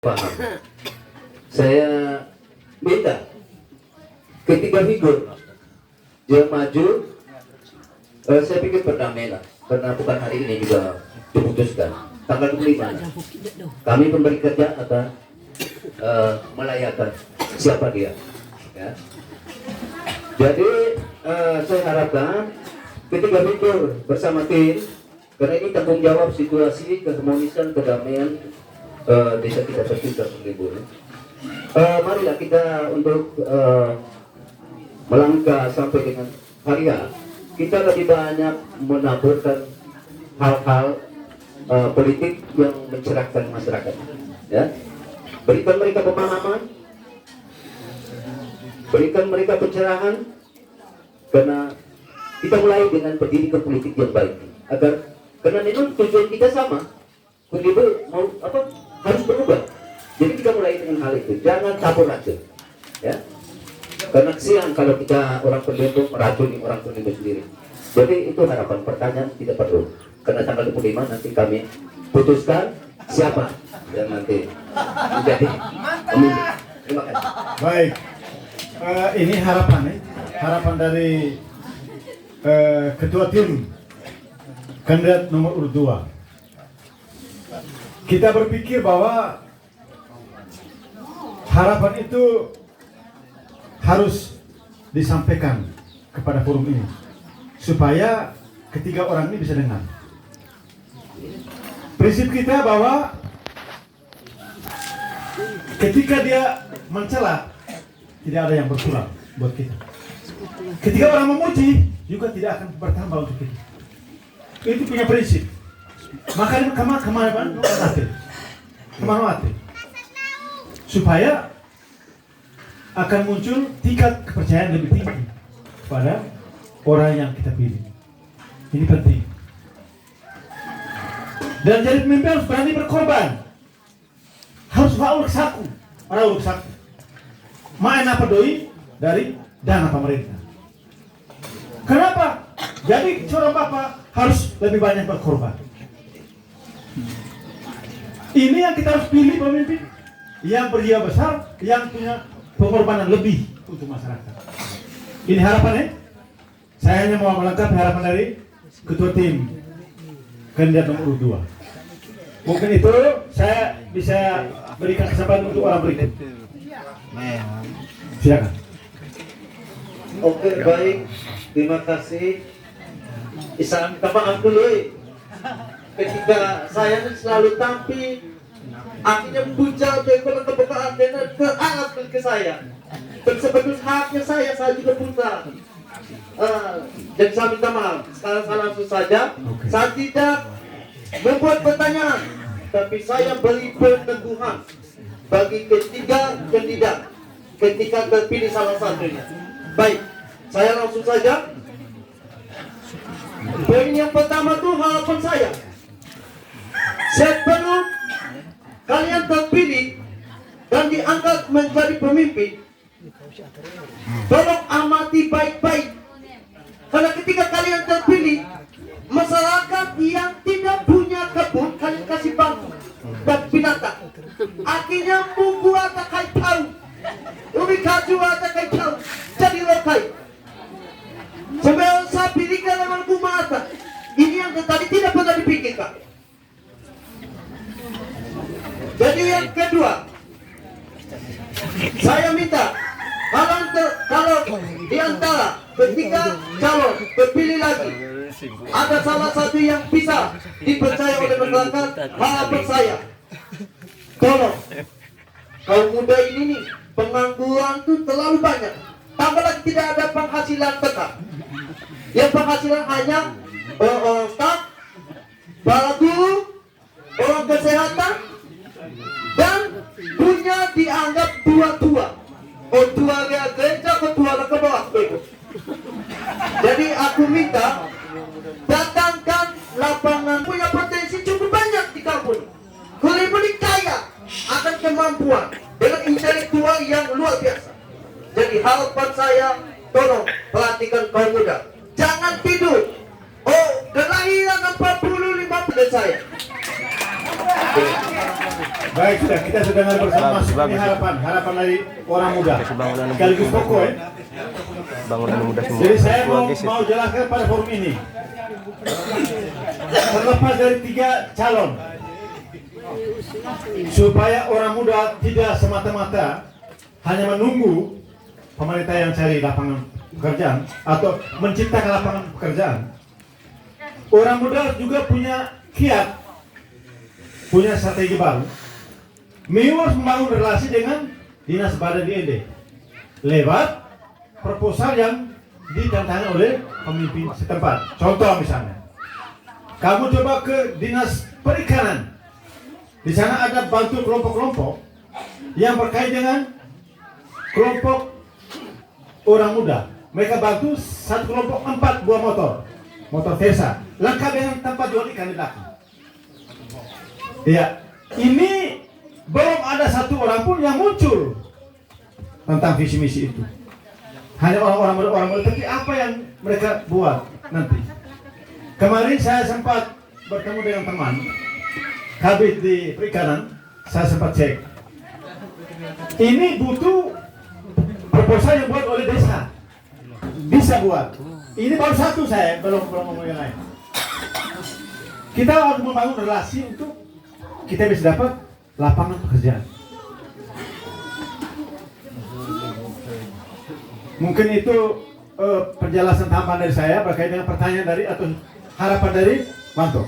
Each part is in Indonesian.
paham. Saya minta ketika figur dia maju, saya pikir berdamai lah, karena bukan hari ini juga diputuskan. Tanggal 25 kami pemberi kerja akan melayakan siapa dia, ya. Jadi saya harapkan ketika figur bersama tim, karena ini tanggung jawab situasi keharmonisan kedamaian desa kita tercipta Penglimbur. Marilah kita untuk melangkah sampai dengan hari H, kita lebih banyak menaburkan hal-hal politik yang mencerahkan masyarakat, ya. Berikan mereka pemahaman, berikan mereka pencerahan, karena kita mulai dengan pendidikan politik yang baik, agar karena memang tujuan kita sama, Penglimbur mau apa harus berubah. Jadi kita mulai dengan hal itu, jangan campur racun, ya. Karena kesian kalau kita orang Penglimbur meracuni orang Penglimbur sendiri. Jadi itu harapan, pertanyaan tidak perlu. Karena tanggal 25 nanti kami putuskan siapa yang nanti menjadi pemimpin. Terima kasih. Baik, ini harapan dari ketua tim kandidat nomor urut 2. Kita berpikir bahwa harapan itu harus disampaikan kepada forum ini supaya ketiga orang ini bisa dengar. Prinsip kita bahwa ketika dia mencela tidak ada yang berkurang buat kita. Ketika orang memuji juga tidak akan bertambah untuk kita. Itu punya prinsip. Makanya kemana supaya akan muncul tingkat kepercayaan lebih tinggi pada orang yang kita pilih. Ini penting. Dan jadi pemimpin harus berani berkorban. Harus ulek saku. Main apa doi dari dana pemerintah. Kenapa? Jadi seorang bapak harus lebih banyak berkorban. Ini yang kita harus pilih pemimpin yang berjiwa besar, yang punya pengorbanan lebih untuk masyarakat. Ini harapannya. Saya hanya mau melengkapi harapan dari ketua tim kandidat nomor 2. Mungkin itu saya bisa berikan kesempatan untuk orang berikut. Silakan. Oke, baik. Terima kasih. Isa minta maaf dulu. Ketika saya selalu tampil, akhirnya bucal kalau kebukaan dan keangat ke saya. Dan sebetulnya haknya saya juga buta. Jadi saya minta maaf. Sekarang saya langsung saja. Saya tidak membuat pertanyaan, tapi saya beri peneguhan bagi ketiga kandidat ketika terpilih salah satunya. Baik, saya langsung saja. Poin yang pertama tuh harapan saya, sebelum kalian terpilih dan diangkat menjadi pemimpin, tolong amati baik-baik. Karena ketika kalian terpilih, masyarakat yang tidak punya kebun kalian kasih bangku dan binatang. Akhirnya buku atau kai tahu, ubi kaju atau kai tahu jadi lokai. Sebelum saya pilih ke dalam kumata, ini yang tadi tidak pernah dipikirkan. Jadi yang kedua, saya minta kalau di antara ketiga calon terpilih lagi, ada salah satu yang bisa dipercaya oleh masyarakat, harapan saya, tolong kaum muda ini nih, pengangguran tuh terlalu banyak. Tambah lagi tidak ada penghasilan tetap. Yang penghasilan hanya orang staf, para guru, orang kesehatan, dan punya dianggap tua-tua. Oh, tua gereja, tua ke bawah. Jadi aku minta datangkan lapangan, punya potensi cukup banyak di kampung. Penglimbur kaya akan kemampuan dengan intelektual yang luar biasa. Jadi harapan saya, tolong perhatikan kaum muda, jangan tidur. Oh, kelahiran 45 pada saya. Baik, kita sudah dengar bersama. Ini harapan dari orang muda. Sekaligus pokok ya. Bangunan muda semua. Jadi saya mau jelaskan pada forum ini. Terlepas dari 3 calon, supaya orang muda tidak semata-mata hanya menunggu pemerintah yang cari lapangan pekerjaan atau menciptakan lapangan pekerjaan. Orang muda juga punya kiat, punya strategi baru. Harus membangun relasi dengan dinas badan DND lewat proposal yang ditantangkan oleh pemimpin setempat. Contoh misalnya, kamu coba ke dinas perikanan, di sana ada bantu kelompok-kelompok yang berkait dengan kelompok orang muda. Mereka bantu satu kelompok 4 buah motor Versa, lengkap dengan tempat jual ikan di belakang. Ya, ini belum ada satu orang pun yang muncul tentang visi misi itu. Hanya orang muda, tapi apa yang mereka buat nanti. Kemarin saya sempat bertemu dengan teman kabit di perikanan, saya sempat cek. Ini butuh proposal yang buat oleh desa. Bisa buat. Ini baru satu, saya belum ngomong yang lain. Kita harus membangun relasi untuk kita bisa dapat lapangan pekerjaan. Mungkin itu penjelasan tambahan dari saya berkaitan dengan pertanyaan dari atau harapan dari Manto.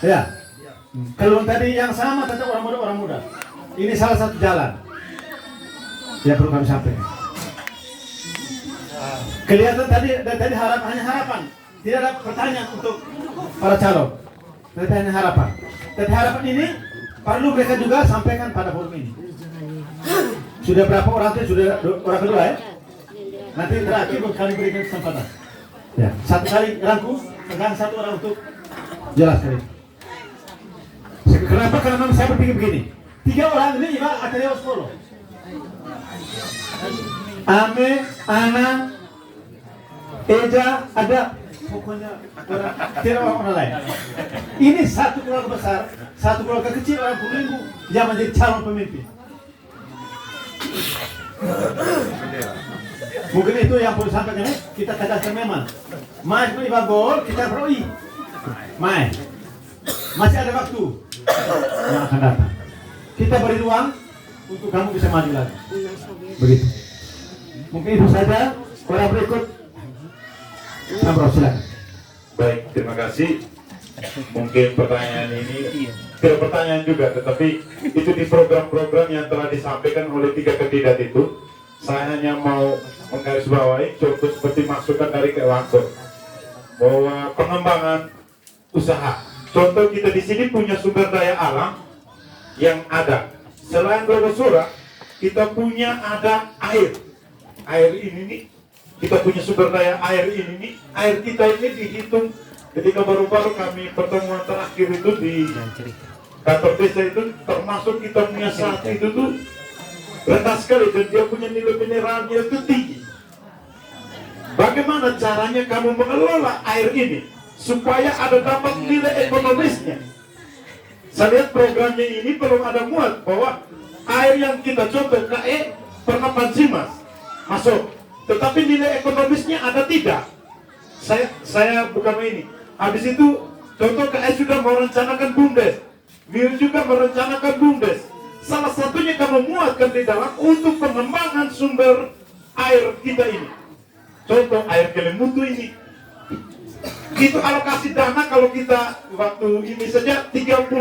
Ya. Kalau tadi yang sama tentang orang muda. Ini salah satu jalan yang perlu kami sampaikan. Kelihatan tadi hanya harapan. Tidak ada pertanyaan untuk para calon. Tapi hanya harapan. Tapi harapan ini perlu mereka juga sampaikan pada forum ini. Sudah berapa orang itu? Sudah orang kedua ya? Nanti terakhir kami berikan kesempatan. Ya, satu kali rangkum, pegang satu orang untuk jelaskan ini. Kenapa? Karena memang saya berpikir begini. 3 orang ini ibarat Ateneo Polo. Ame, Ana, Eja, ada pokoknya tidak orang lain. Ini satu keluarga besar, satu keluarga kecil orang Purulinggu yang menjadi calon pemimpin. Mungkin itu yang perlu sampaikan. Kita tegaskan memang. Mas Ibagol kita peroi. Mai, masih ada waktu yang akan datang. Kita beri ruang untuk kamu bisa maju lagi. Begitu. Mungkin itu saja. Orang berikut. Sampai silakan. Baik, terima kasih. Mungkin pertanyaan ini tidak pertanyaan juga, tetapi itu di program-program yang telah disampaikan oleh 3 kandidat itu. Saya hanya mau menggarisbawahi contoh seperti masukan dari Kewansor bahwa pengembangan usaha. Contoh kita di sini punya sumber daya alam yang ada. Selain Globosura, kita punya ada air. Air ini nih, kita punya sumber daya air ini nih. Air kita ini dihitung ketika baru-baru kami pertemuan terakhir itu di kantor desa itu, termasuk kita punya saat itu tuh rendah sekali dan dia punya nilai mineralnya itu tinggi. Bagaimana caranya kamu mengelola air ini supaya ada dapat nilai ekonomisnya? Saya lihat programnya ini belum ada muat bahwa air yang kita contoh KE pernah Pansimas masuk, tetapi nilai ekonomisnya ada tidak? Saya bukan ini. Habis itu contoh KE sudah merencanakan BUMDes, Wir juga merencanakan BUMDes. Salah satunya kamu muatkan di dalam untuk pengembangan sumber air kita ini. Contoh air Kelimutu ini. Itu alokasi dana kalau kita waktu ini saja 35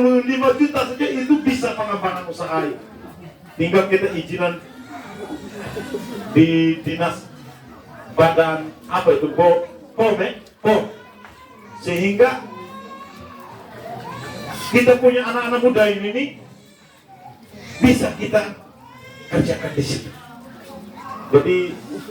juta saja itu bisa pengembangan usaha air. Tinggal kita izinan di dinas badan apa itu POM. Sehingga kita punya anak-anak muda ini nih, bisa kita kerjakan di sini. Jadi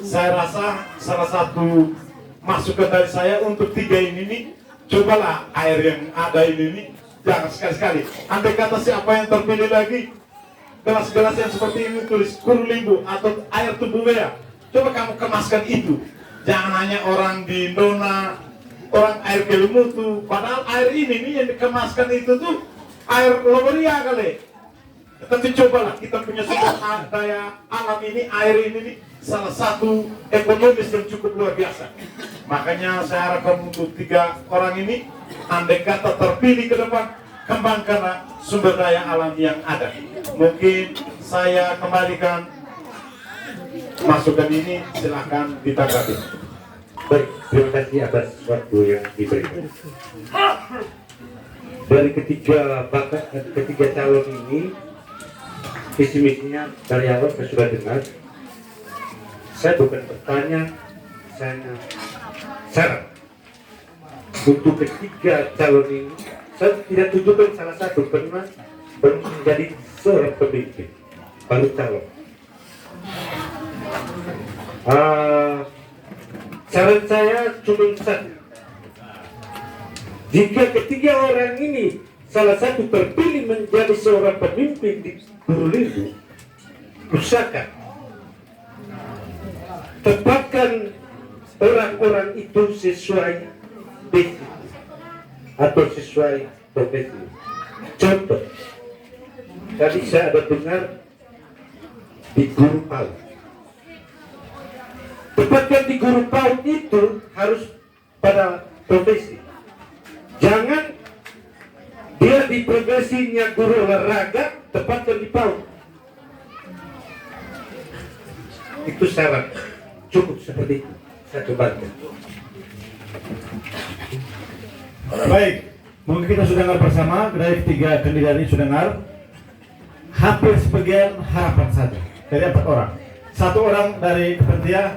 saya rasa salah satu masukan dari saya untuk 3 ini nih, cobalah air yang ada ini nih, jangan sekali-sekali. Andai kata siapa yang terpilih lagi, gelas-gelas yang seperti ini tulis Purulinggu atau air Tubuwea, coba kamu kemaskan itu. Jangan hanya orang di Nona, orang air Kelimutu, padahal air ini nih yang dikemaskan itu tuh air Loberia kali. Tapi cobalah kita punya sumber daya alam ini, air ini nih, salah satu ekonomis yang cukup luar biasa. Makanya saya harapkan untuk 3 orang ini, andai kata terpilih ke depan, kembangkanlah sumber daya alam yang ada. Mungkin saya kembalikan masukan ini, silahkan ditanggapi. Baik, terima kasih atas waktu yang diberikan. Dari ketiga calon ini, visi misinya dari awal saya sudah dengar. Saya bukan bertanya, saya syarat. Untuk ketiga calon ini, saya tidak tunjukkan salah satu karena belum menjadi seorang pemimpin, baru calon. Saran saya cuma satu. Jika ketiga orang ini salah satu terpilih menjadi seorang pemimpin di Gurulindo, usahakan tempatkan orang-orang itu sesuai basic atau sesuai profesi. Contoh, tadi saya ada dengar di Guru PAUD. Tempatkan di Guru PAUD itu harus pada profesi. Jangan dia di profesinya guru olahraga, tempatkan di PAUD. Itu syarat. Cukup seperti itu. Saya coba. Baik, mungkin kita sudah dengar bersama dari 3 kandidat ini sudah dengar. Hampir sebagian harapan saja dari 4 orang. 1 orang dari Kementerian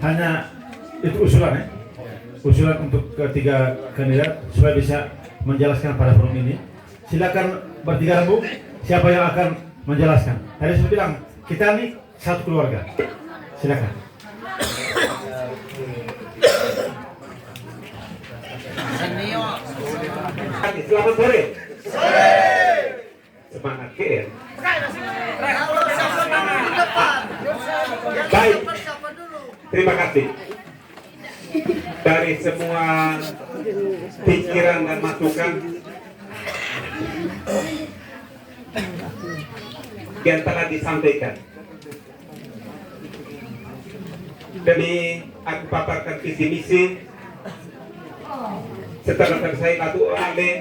hanya itu usulan ya. Usulan untuk ketiga kandidat supaya bisa menjelaskan pada forum ini. Silakan bertiga Bu, siapa yang akan menjelaskan? Tadi saya bilang kita ini satu keluarga. Silakan. Selamat sore. Semangat KR. Baik. Terima kasih. Dari semua pikiran dan masukan yang telah disampaikan, demi aku paparkan visi misi setelah selesai lalu oleh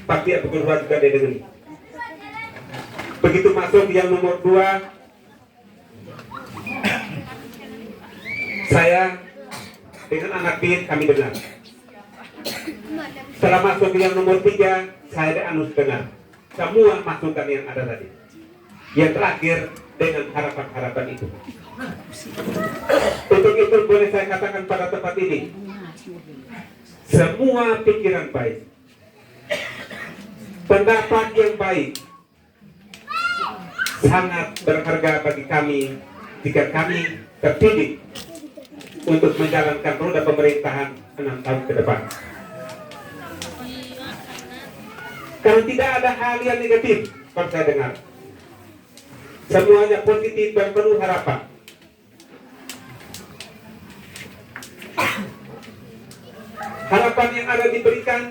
pasti aku berwarga dengan ini. Begitu masuk yang nomor 2, saya dengan anak Pin kami dengar. Setelah masuk yang nomor 3, saya dan Anus dengar. Semua masukan yang ada tadi. Yang terakhir dengan harapan-harapan itu. Untuk itu boleh saya katakan pada tempat ini, semua pikiran baik, pendapat yang baik, sangat berharga bagi kami jika kami terpilih untuk menjalankan roda pemerintahan 6 tahun ke depan. Kalau tidak ada hal yang negatif, kalau saya dengar, semuanya positif dan penuh harapan. Harapan yang ada diberikan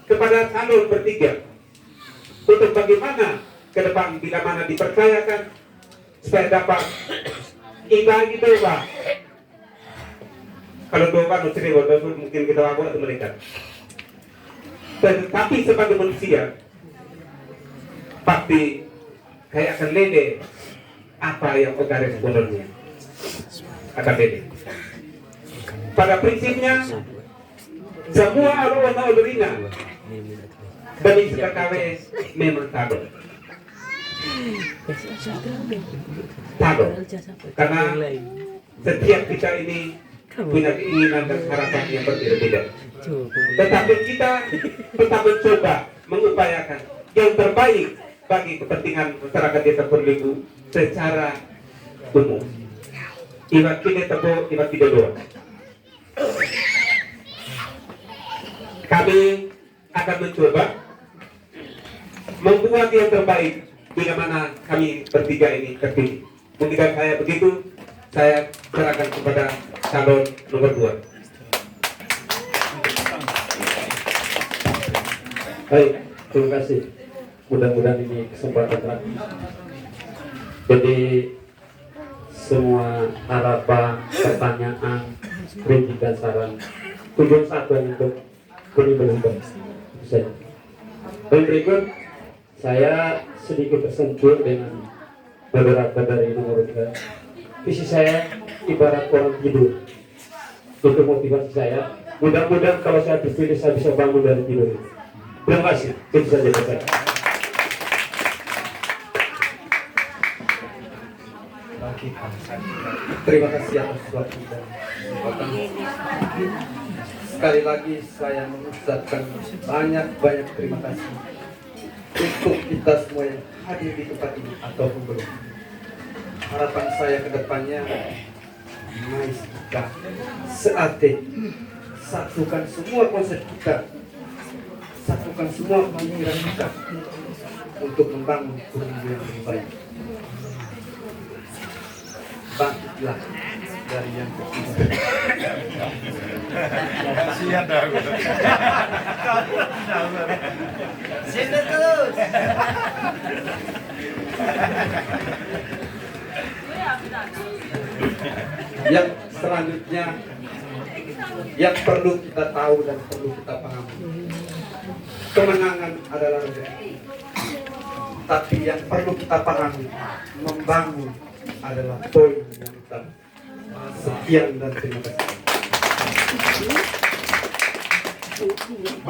kepada calon bertiga untuk bagaimana ke depan bila mana dipercayakan supaya dapat ibagi doa. Kalau doa mungkin kita lakukan atau mereka. Tetapi sebagai manusia pasti kayak akan lede apa yang ogare sebenarnya akan lede. Pada prinsipnya semua arwah olorina dan istakawe memang tado. Karena setiap kita ini punya keinginan dan harapan yang berbeda-beda. Tetapi kita tetap mencoba mengupayakan yang terbaik bagi kepentingan masyarakat Desa Gurulindo secara umum. Iwat kini tebo, iwat tidak doa. Kami akan mencoba membuat yang terbaik bila mana kami bertiga ini terpilih. Mungkin saya begitu, saya serahkan kepada calon nomor 2. Baik, terima kasih. mudah-mudahan ini kesempatan terakhir. Jadi semua harapan, pertanyaan, kritik dan saran tujuan satu untuk berubah. Itu saja. Dan berikut saya sedikit tersentuh dengan beberapa dari nomor 3. Visi saya ibarat orang tidur. Itu motivasi saya. Mudah-mudahan kalau saya terpilih saya bisa bangun dari tidur. Terima kasih. Itu saja dari saya. Terima kasih atas waktu dan kesempatan. Sekali lagi saya mengucapkan banyak terima kasih untuk kita semua yang hadir di tempat ini ataupun belum. Harapan saya ke depannya, mari kita seate, satukan semua konsep kita, satukan semua pemikiran kita untuk membangun Burundi yang lebih baik. Bangkitlah dari yang terpisah. Yang selanjutnya yang perlu kita tahu dan perlu kita pahami, kemenangan adalah rezeki, tapi yang perlu kita pahami, membangun adalah poin yang utama. Sekian dan terima kasih. Baik.